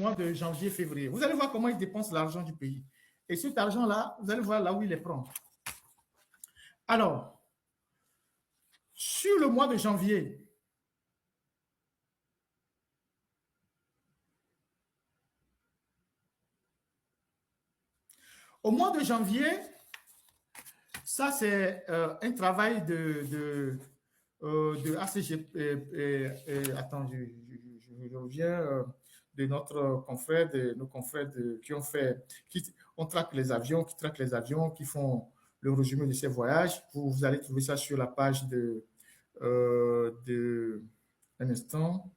mois de janvier-février. Vous allez voir comment il dépense l'argent du pays. Et cet argent-là, vous allez voir là où il les prend. Alors, sur le mois de janvier, au mois de janvier, ça c'est un travail de ACG. Attends, je reviens de notre confrère, de nos confrères qui ont fait, on traque les avions, qui font le résumé de ces voyages. Vous allez trouver ça sur la page de un instant,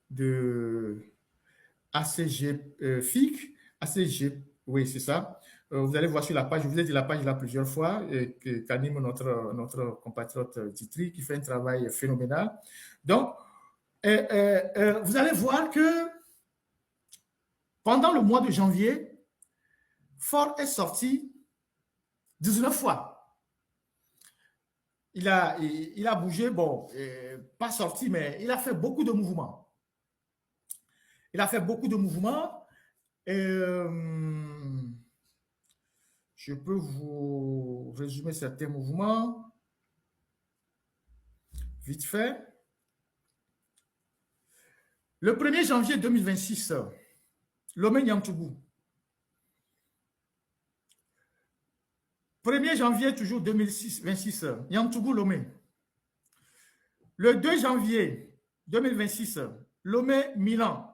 de ACG FIC, ACG, oui, c'est ça. Vous allez voir sur la page, je vous ai dit la page là plusieurs fois, qu'anime notre compatriote Titri, qui fait un travail phénoménal. Donc, vous allez voir que pendant le mois de janvier, Ford est sorti 19 fois. Il a bougé, bon, pas sorti, mais il a fait beaucoup de mouvements. Il a fait beaucoup de mouvements. Je peux vous résumer certains mouvements vite fait. Le 1er janvier 2026, Lomé Niamtougou. 1er janvier, toujours 2026, Niamtougou Lomé. Le 2 janvier 2026, Lomé Milan.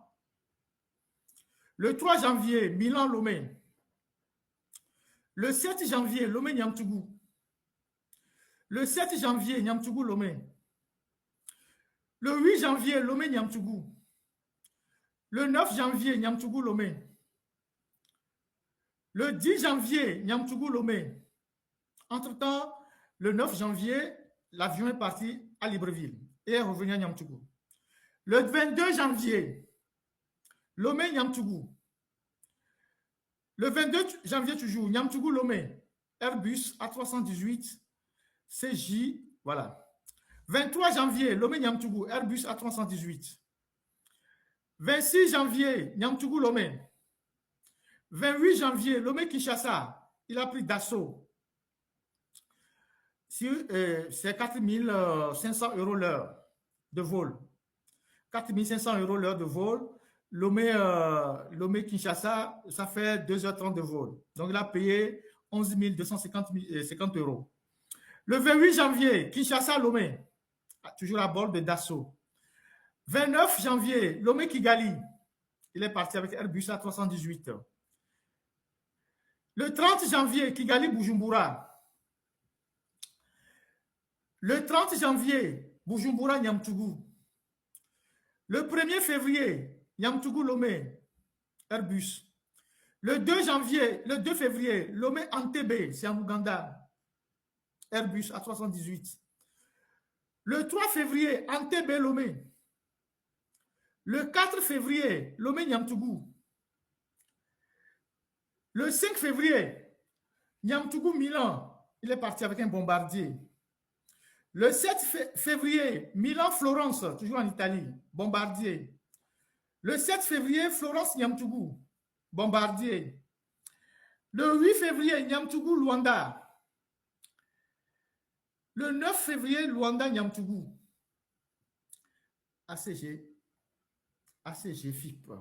Le 3 janvier, Milan Lomé. Le 7 janvier, Lomé Niamtougou. Le 7 janvier, Niamtougou Lomé. Le 8 janvier, Lomé Niamtougou. Le 9 janvier, Niamtougou Lomé. Le 10 janvier, Niamtougou Lomé. Entre-temps, le 9 janvier, l'avion est parti à Libreville et est revenu à Niamtougou. Le 22 janvier, Lomé Niamtougou. Le 22 janvier toujours, Niamtougou Lomé. Airbus A318 CJ, voilà. 23 janvier, Lomé Niamtougou, Airbus A318. 26 janvier, Niamtougou Lomé. 28 janvier, Lomé Kinshasa, il a pris Dassault. C'est 4 500 € l'heure de vol. 4 500 € l'heure de vol. Lomé Kinshasa, ça fait 2h30 de vol. Donc, il a payé 11 250 €. Le 28 janvier, Kinshasa Lomé, toujours à bord de Dassault. 29 janvier, Lomé Kigali, il est parti avec Airbus A318. Le 30 janvier, Kigali Bujumbura. Le 30 janvier, Bujumbura Niamtougou. Le 1er février, Niamtougou Lomé, Airbus. Le 2 février, Lomé Entebbe, c'est en Ouganda, Airbus A318. Le 3 février, Entebbe Lomé. Le 4 février, Lomé Niamtougou. Le 5 février, Niamtougou Milan, il est parti avec un bombardier. Le 7 février, Milan-Florence, toujours en Italie, bombardier. Le 7 février, Florence-Niamtougou, bombardier. Le 8 février, Niamtougou-Luanda. Le 9 février, Luanda-Niamtougou. ACG FIP.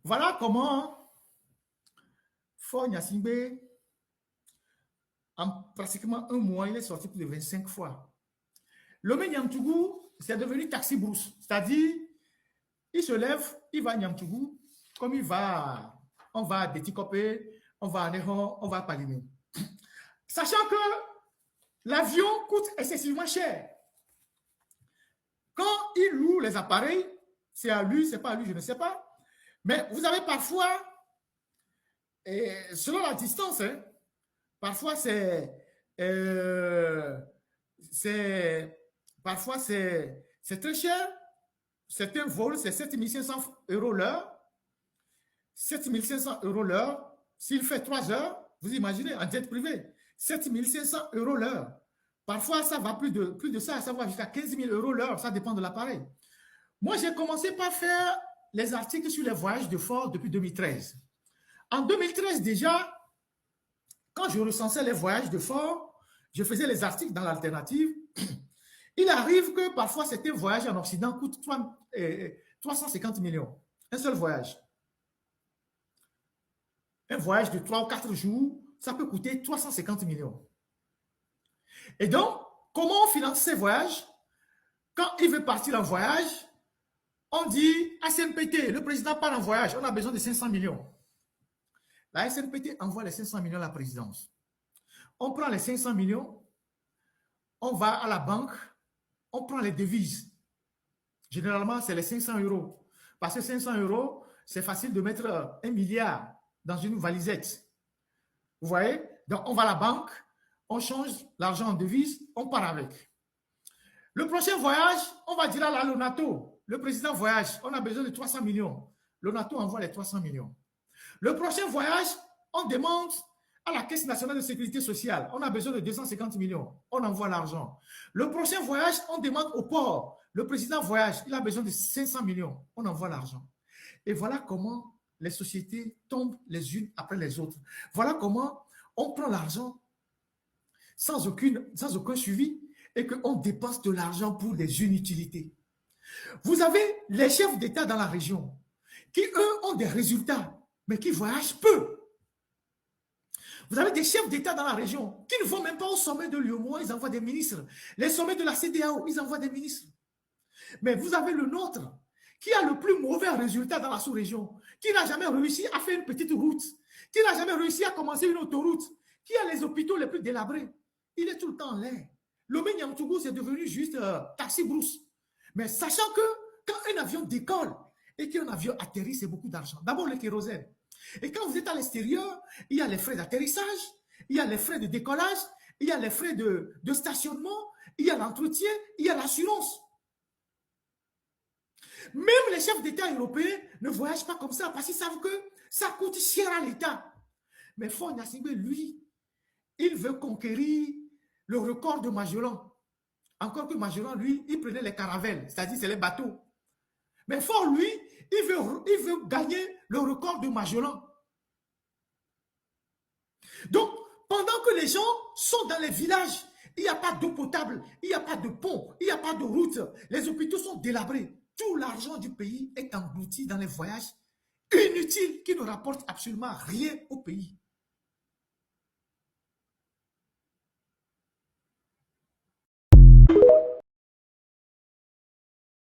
Voilà comment Ford Gnassingbé, en pratiquement un mois, il est sorti plus de 25 fois. Lomé Niamtougou, c'est devenu taxi brousse. C'est-à-dire, il se lève, il va à Niamtougou, comme il va, on va à Déticopé, on va à Néron, on va à Palimé. Sachant que l'avion coûte excessivement cher. Quand il loue les appareils, c'est à lui, c'est pas à lui, je ne sais pas. Mais vous avez parfois, selon la distance, parfois parfois c'est très cher. Certains vols, c'est 7 500 € l'heure. 7 500 € l'heure. S'il fait 3 heures, vous imaginez, en jet privé, 7 500 € l'heure. Parfois, ça va plus de ça, ça va jusqu'à 15 000 € l'heure. Ça dépend de l'appareil. Moi, j'ai commencé par faire les articles sur les voyages de Ford depuis 2013. En 2013 déjà, quand je recensais les voyages de Ford, je faisais les articles dans l'alternative. Il arrive que parfois, certains voyages en Occident coûtent 350 millions. Un seul voyage. Un voyage de 3 ou 4 jours, ça peut coûter 350 millions. Et donc, comment on finance ces voyages? Quand il veut partir en voyage, on dit à SNPT, le président part en voyage, on a besoin de 500 millions. La SNPT envoie les 500 millions à la présidence. On prend les 500 millions, on va à la banque, on prend les devises. Généralement, c'est les 500 euros. Parce que 500 euros, c'est facile de mettre 1 milliard dans une valisette. Vous voyez? Donc, on va à la banque, on change l'argent en devises, on part avec. Le prochain voyage, on va dire à l'ONATO. Le président voyage, on a besoin de 300 millions. L'ONATO envoie les 300 millions. Le prochain voyage, on demande à la Caisse nationale de sécurité sociale. On a besoin de 250 millions. On envoie l'argent. Le prochain voyage, on demande au port. Le président voyage. Il a besoin de 500 millions. On envoie l'argent. Et voilà comment les sociétés tombent les unes après les autres. Voilà comment on prend l'argent sans aucun suivi et qu'on dépense de l'argent pour des inutilités. Vous avez les chefs d'État dans la région qui, eux, ont des résultats, mais qui voyagent peu. Vous avez des chefs d'État dans la région qui ne vont même pas au sommet de l'UEMOA, ils envoient des ministres. Les sommets de la CEDEAO, ils envoient des ministres. Mais vous avez le nôtre qui a le plus mauvais résultat dans la sous-région, qui n'a jamais réussi à faire une petite route, qui n'a jamais réussi à commencer une autoroute, qui a les hôpitaux les plus délabrés. Il est tout le temps en l'air. Lomé Niamtougou, c'est devenu juste taxi brousse. Mais sachant que quand un avion décolle et qu'un avion atterrit, c'est beaucoup d'argent. D'abord, le kérosène. Et quand vous êtes à l'extérieur, il y a les frais d'atterrissage, il y a les frais de décollage, il y a les frais de stationnement, il y a l'entretien, il y a l'assurance. Même les chefs d'État européens ne voyagent pas comme ça parce qu'ils savent que ça coûte cher à l'État. Mais Faure Gnassingbé, lui, il veut conquérir le record de Magellan. Encore que Magellan, lui, il prenait les caravelles, c'est-à-dire c'est les bateaux. Mais Faure, lui, il veut gagner le record de Magellan. Donc, pendant que les gens sont dans les villages, il n'y a pas d'eau potable, il n'y a pas de pont, il n'y a pas de route, les hôpitaux sont délabrés. Tout l'argent du pays est englouti dans les voyages inutiles qui ne rapportent absolument rien au pays.